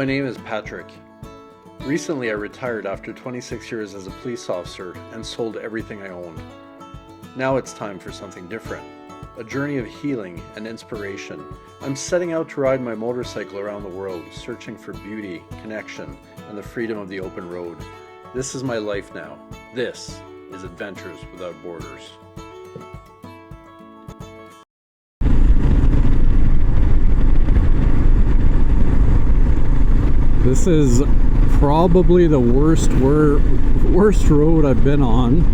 My name is Patrick. Recently I retired after 26 years as a police officer and sold everything I owned. Now it's time for something different. A journey of healing and inspiration. I'm setting out to ride my motorcycle around the world, searching for beauty, connection, and the freedom of the open road. This is my life now. This is Adventures Without Borders. This is probably the worst road I've been on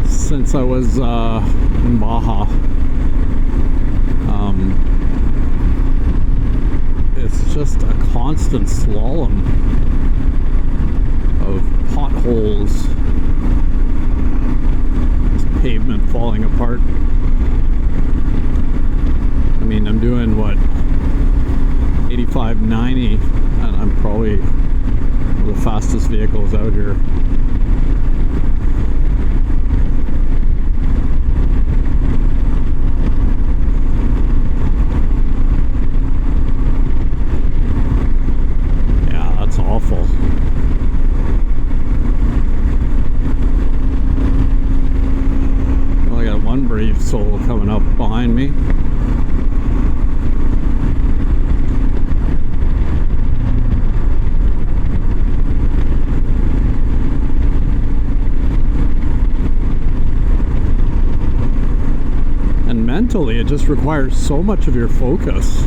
since I was in Baja. It's just a constant slalom of potholes, this pavement falling apart. I mean, I'm doing what, 85, 90, and I'm probably one of the fastest vehicles out here. Yeah, that's awful. Well, I got one brave soul coming up behind me. Mentally, it just requires so much of your focus.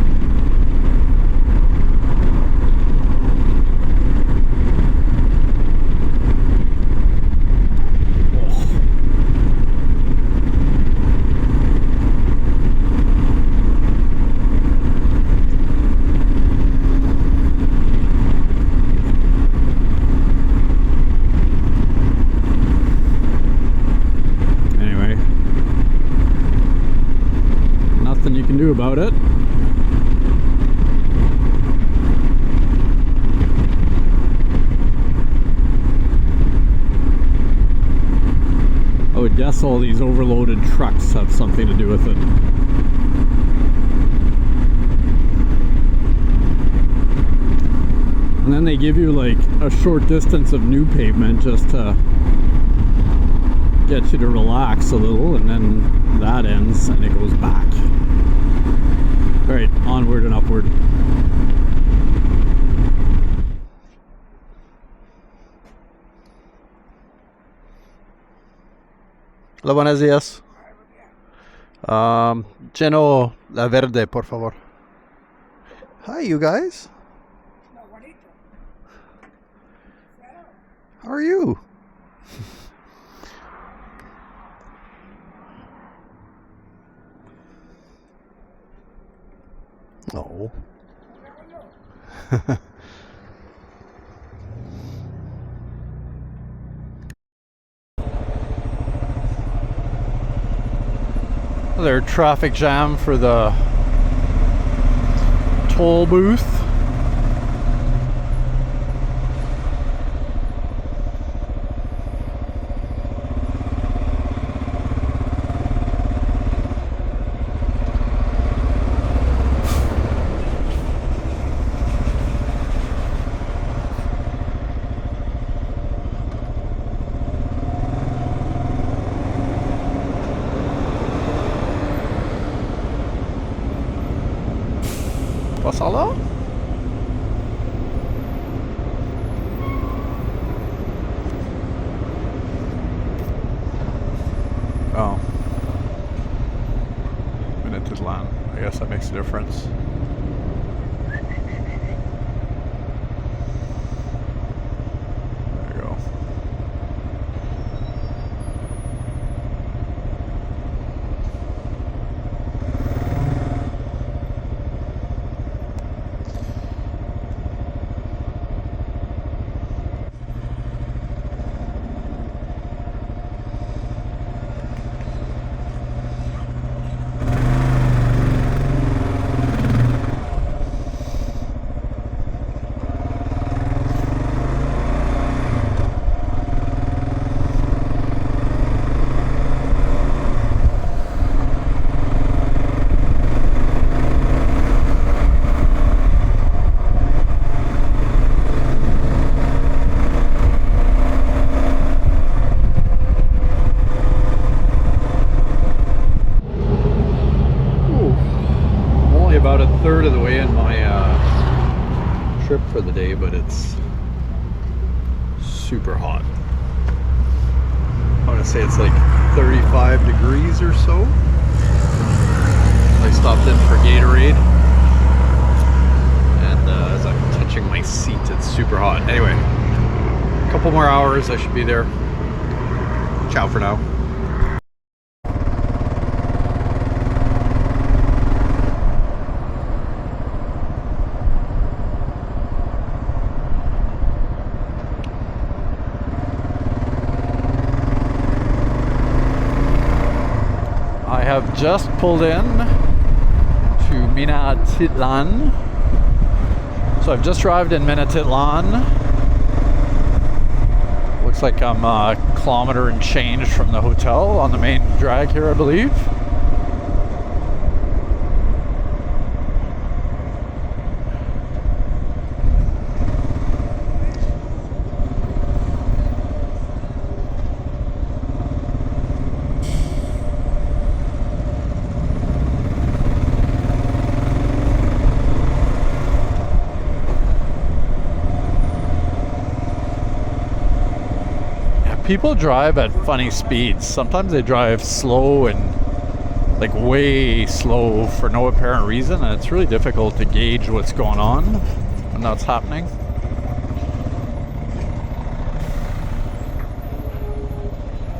You can do about it. I would guess all these overloaded trucks have something to do with it. And then they give you like a short distance of new pavement just to get you to relax a little, and then that ends and it goes back. Alright, onward and upward. Hola, buenos días. Lleno la verde, por favor. Hi, you guys. How are you? Oh. Another traffic jam for the toll booth. Pasalo? Oh. Minatitlan. I guess that makes a difference. There you go. for the day, but it's super hot. I want to say it's like 35 degrees or so. I stopped in for Gatorade, and as I'm touching my seat, it's super hot. Anyway, a couple more hours, I should be there. Ciao for now. I have just pulled in to Minatitlan. So I've just arrived in Minatitlan. Looks like I'm a kilometer and change from the hotel on the main drag here, I believe. People drive at funny speeds. Sometimes they drive slow and like way slow for no apparent reason, and it's really difficult to gauge what's going on when that's happening.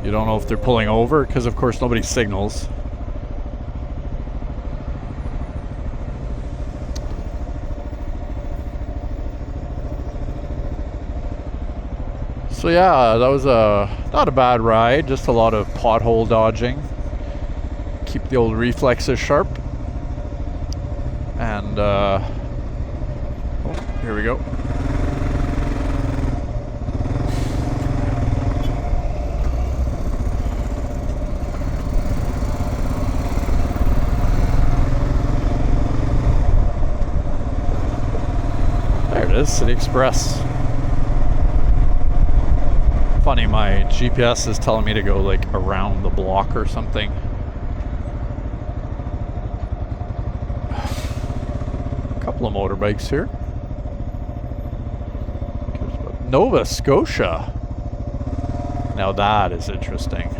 You don't know if they're pulling over because of course nobody signals. So yeah, that was not a bad ride, just a lot of pothole dodging. Keep the old reflexes sharp. And oh, here we go. There it is, City Express. Funny, my GPS is telling me to go like around the block or something. A couple of motorbikes here. Nova Scotia. Now that is interesting.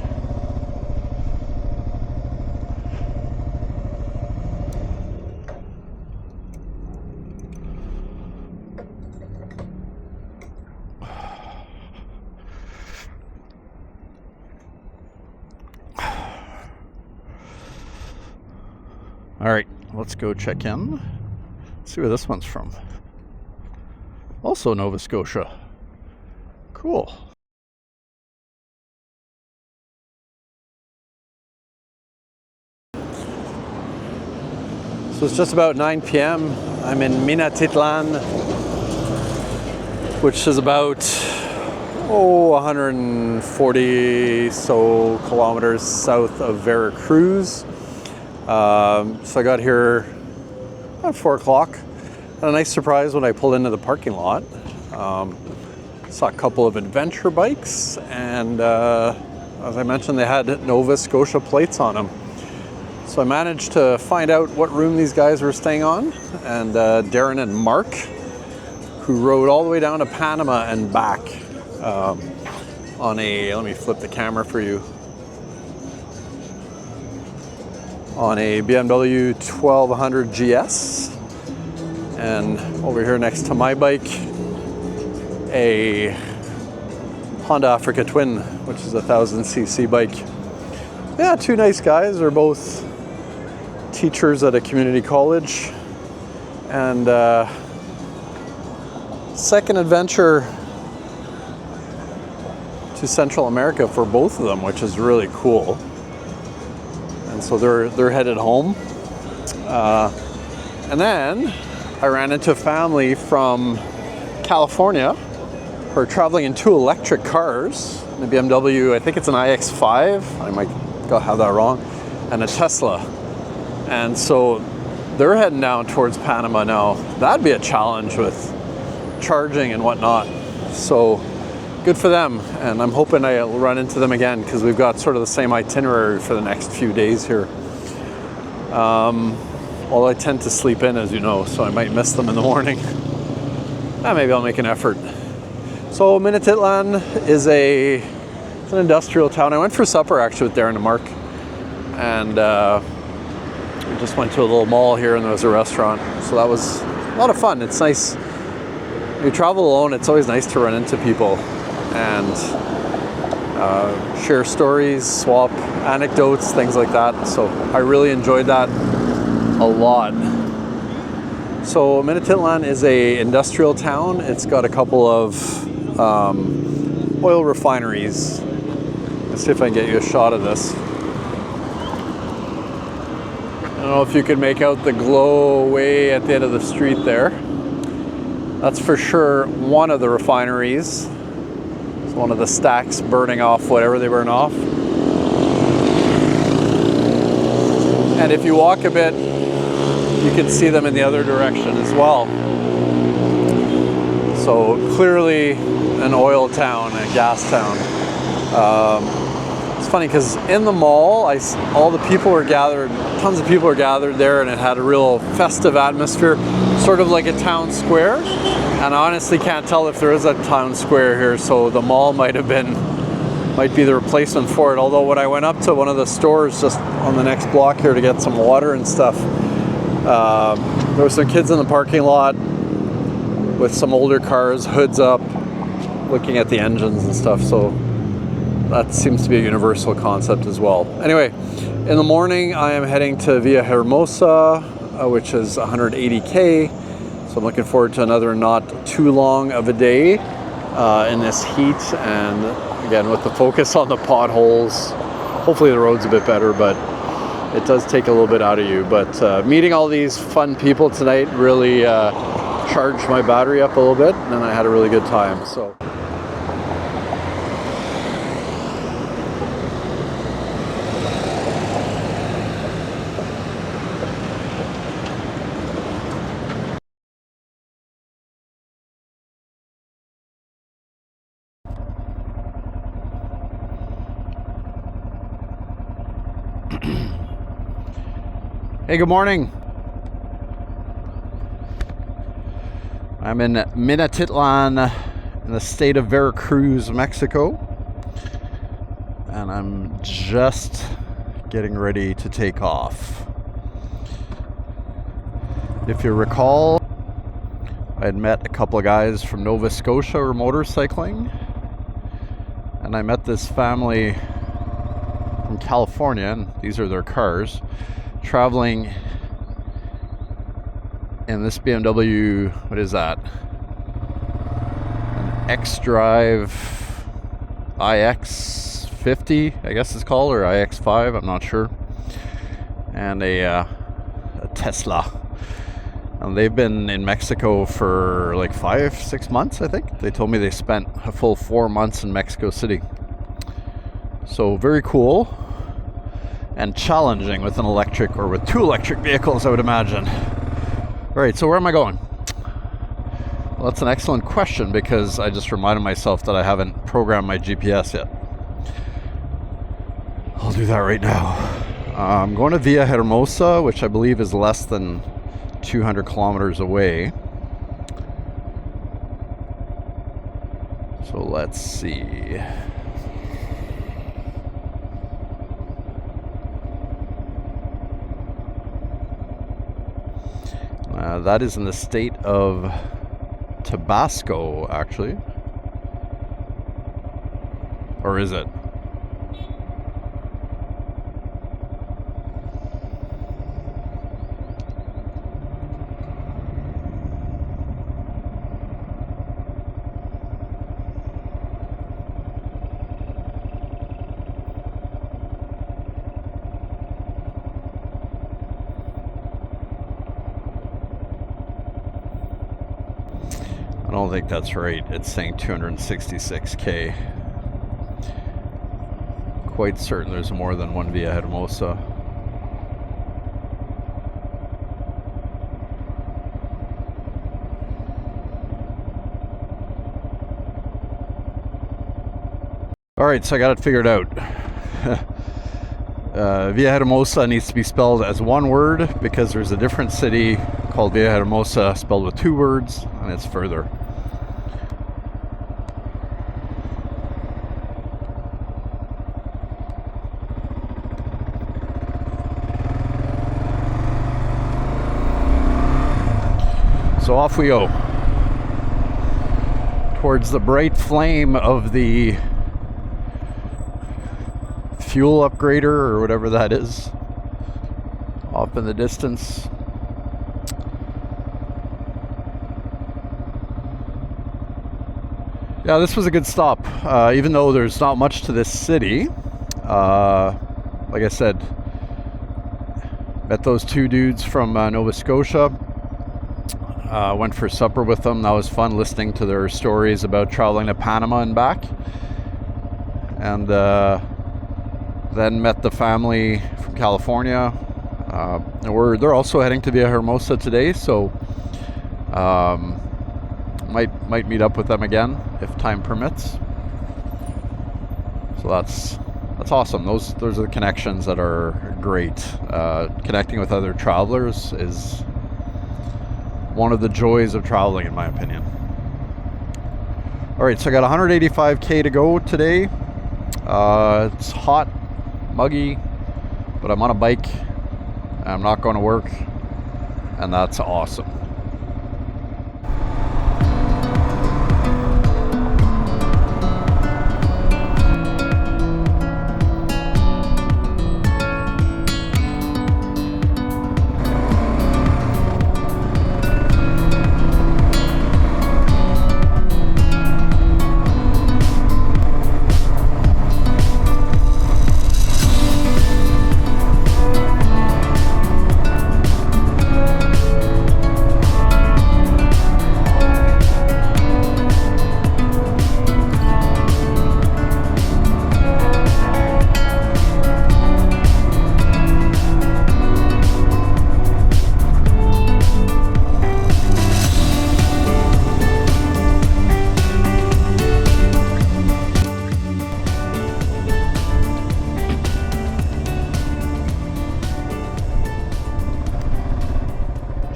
All right, let's go check in. Let's see where this one's from. Also Nova Scotia. Cool. So it's just about 9 p.m. I'm in Minatitlan, which is about 140 so kilometers south of Veracruz. So I got here at 4 o'clock. Had a nice surprise when I pulled into the parking lot. Saw a couple of adventure bikes, and as I mentioned, they had Nova Scotia plates on them. So I managed to find out what room these guys were staying on, and Darren and Mark, who rode all the way down to Panama and back on a, let me flip the camera for you, on a BMW 1200 GS, and over here next to my bike, a Honda Africa Twin, which is a 1000cc bike. Yeah, two nice guys. They're both teachers at a community college, and second adventure to Central America for both of them, which is really cool. And so they're headed home. And then I ran into a family from California who are traveling in two electric cars, the BMW, I think it's an iX5, I might have that wrong, and a Tesla. And so they're heading down towards Panama now. That'd be a challenge with charging and whatnot. So good for them, and I'm hoping I'll run into them again because we've got sort of the same itinerary for the next few days here. Although I tend to sleep in, as you know, so I might miss them in the morning. Maybe I'll make an effort. So Minatitlan is it's an industrial town. I went for supper actually with Darren and Mark, and we just went to a little mall here, and there was a restaurant. So that was a lot of fun. It's nice. When you travel alone, it's always nice to run into people and share stories, swap anecdotes, things like that. So I really enjoyed that a lot. So Minatitlan is a industrial town. It's got a couple of oil refineries. Let's see if I can get you a shot of this. I don't know if you can make out the glow way at the end of the street there. That's for sure one of the refineries. It's one of the stacks burning off whatever they burn off. And if you walk a bit, you can see them in the other direction as well. So clearly an oil town, a gas town. It's funny because in the mall, all the people were gathered, tons of people were gathered there, and it had a real festive atmosphere, sort of like a town square. And I honestly can't tell if there is a town square here, so the mall might be the replacement for it. Although when I went up to one of the stores just on the next block here to get some water and stuff, there were some kids in the parking lot with some older cars, hoods up, looking at the engines and stuff. So that seems to be a universal concept as well. Anyway, in the morning I am heading to Villhermosa, which is 180k. So I'm looking forward to another not too long of a day in this heat, and again with the focus on the potholes. Hopefully the road's a bit better, but it does take a little bit out of you. But meeting all these fun people tonight really charged my battery up a little bit, and I had a really good time. So. Hey, good morning. I'm in Minatitlan in the state of Veracruz, Mexico. And I'm just getting ready to take off. If you recall, I had met a couple of guys from Nova Scotia who were motorcycling. And I met this family from California, and these are their cars, traveling in this BMW, what is that? An X-Drive iX50, I guess it's called, or iX5, I'm not sure. And a Tesla. And they've been in Mexico for like 5-6 months, I think. They told me they spent a full 4 months in Mexico City. So very cool. And challenging with an electric, or with 2 electric vehicles, I would imagine. All right, so where am I going? Well, that's an excellent question, because I just reminded myself that I haven't programmed my GPS yet. I'll do that right now. I'm going to Villhermosa, which I believe is less than 200 kilometers away. So let's see. That is in the state of Tabasco, actually. Or is it? I don't think that's right. It's saying 266k. Quite certain there's more than one Villhermosa. Alright, so I got it figured out. Villhermosa needs to be spelled as one word, because there's a different city called Villhermosa spelled with 2 words, and it's further. So off we go towards the bright flame of the fuel upgrader or whatever that is off in the distance. Yeah, this was a good stop, even though there's not much to this city. Like I said, met those two dudes from Nova Scotia. Went for supper with them. That was fun, listening to their stories about traveling to Panama and back. And then met the family from California. And they're also heading to Villhermosa today, so might meet up with them again if time permits. So that's awesome. Those are the connections that are great. Connecting with other travelers is one of the joys of traveling, in my opinion. All right, so I got 185k to go today. It's hot, muggy, but I'm on a bike. I'm not going to work, and that's awesome.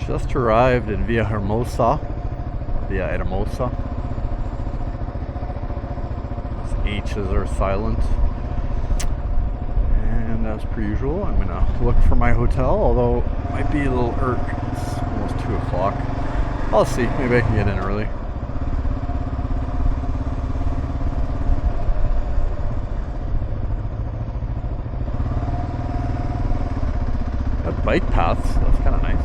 Just arrived in Villhermosa. These H's are silent. And as per usual, I'm gonna look for my hotel, although it might be a little it's almost 2 o'clock. I'll see, maybe I can get in early. Got bike paths, that's kind of nice.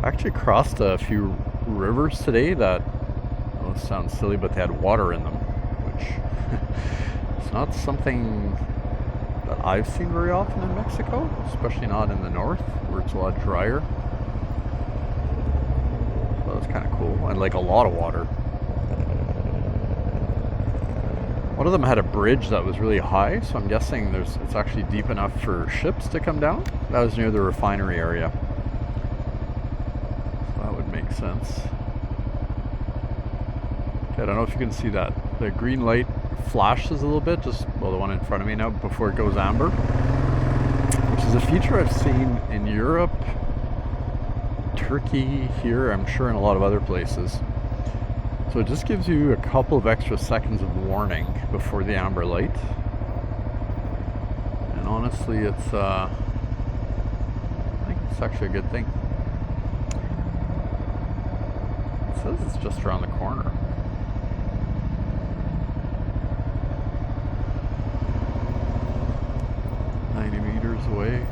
I actually crossed a few rivers today that, well, this sounds silly, but they had water in them, which is not something that I've seen very often in Mexico, especially not in the north where it's a lot drier. So that was kind of cool, and like a lot of water. One of them had a bridge that was really high, so I'm guessing it's actually deep enough for ships to come down. That was near the refinery area. Makes sense. Okay, I don't know if you can see that. The green light flashes a little bit, just, well, the one in front of me now, before it goes amber, which is a feature I've seen in Europe, Turkey, here, I'm sure in a lot of other places. So it just gives you a couple of extra seconds of warning before the amber light. And honestly, I think it's actually a good thing. It says it's just around the corner. Away.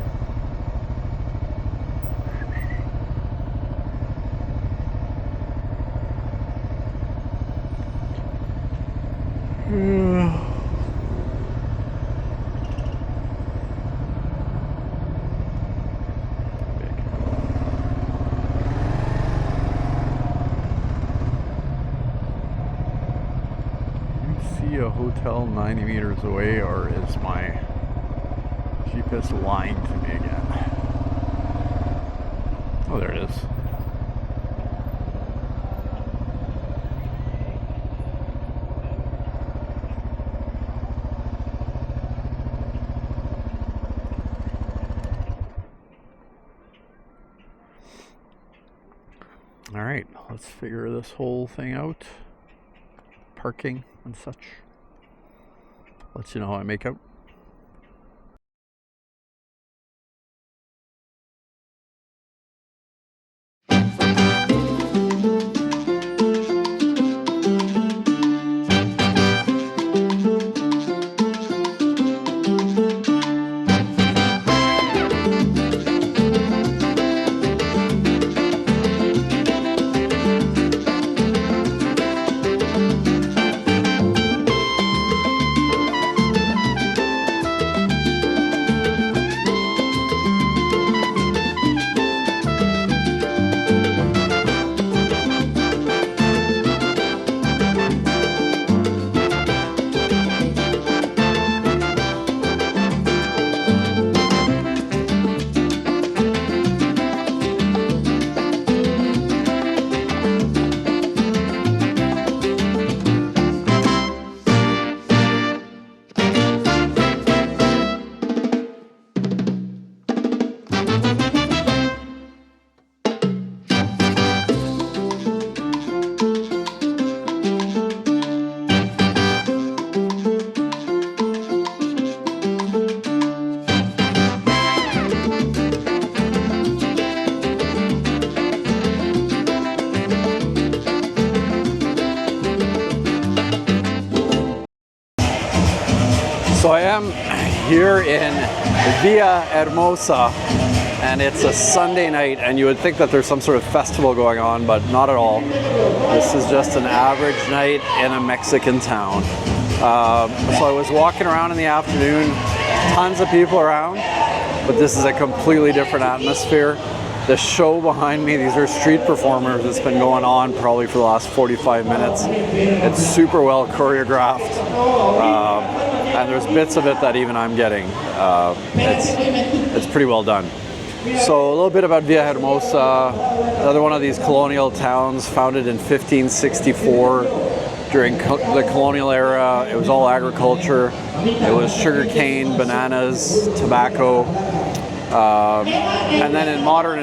a hotel 90 meters away, or is my GPS lying to me again? Oh, there it is. All right, let's figure this whole thing out. Parking and such. Let you know how I make out. So I am here in Villhermosa, and it's a Sunday night, and you would think that there's some sort of festival going on, but not at all. This is just an average night in a Mexican town. So I was walking around in the afternoon, tons of people around, but this is a completely different atmosphere. The show behind me, these are street performers. It's been going on probably for the last 45 minutes. It's super well choreographed. And there's bits of it that even I'm getting. It's pretty well done. So a little bit about Villhermosa, another one of these colonial towns founded in 1564. During the colonial era, it was all agriculture. It was sugarcane, bananas, tobacco. And then in modern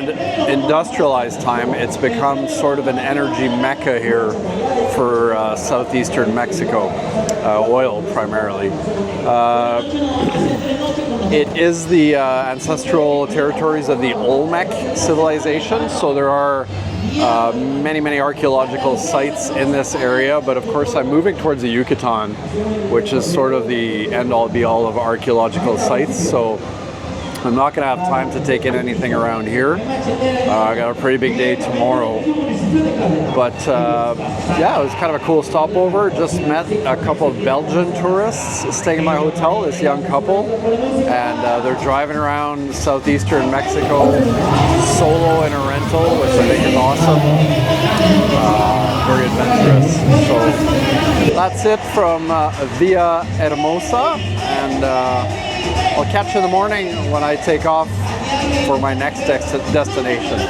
industrialized time, it's become sort of an energy mecca here for southeastern Mexico, oil primarily. It is the ancestral territories of the Olmec civilization, so there are many archaeological sites in this area, but of course I'm moving towards the Yucatan, which is sort of the end-all be-all of archaeological sites, so I'm not going to have time to take in anything around here. I got a pretty big day tomorrow. But yeah, it was kind of a cool stopover. Just met a couple of Belgian tourists staying in my hotel, this young couple. And they're driving around southeastern Mexico solo in a rental, which I think is awesome. Very adventurous. So that's it from Villhermosa. And I'll catch you in the morning when I take off for my next destination.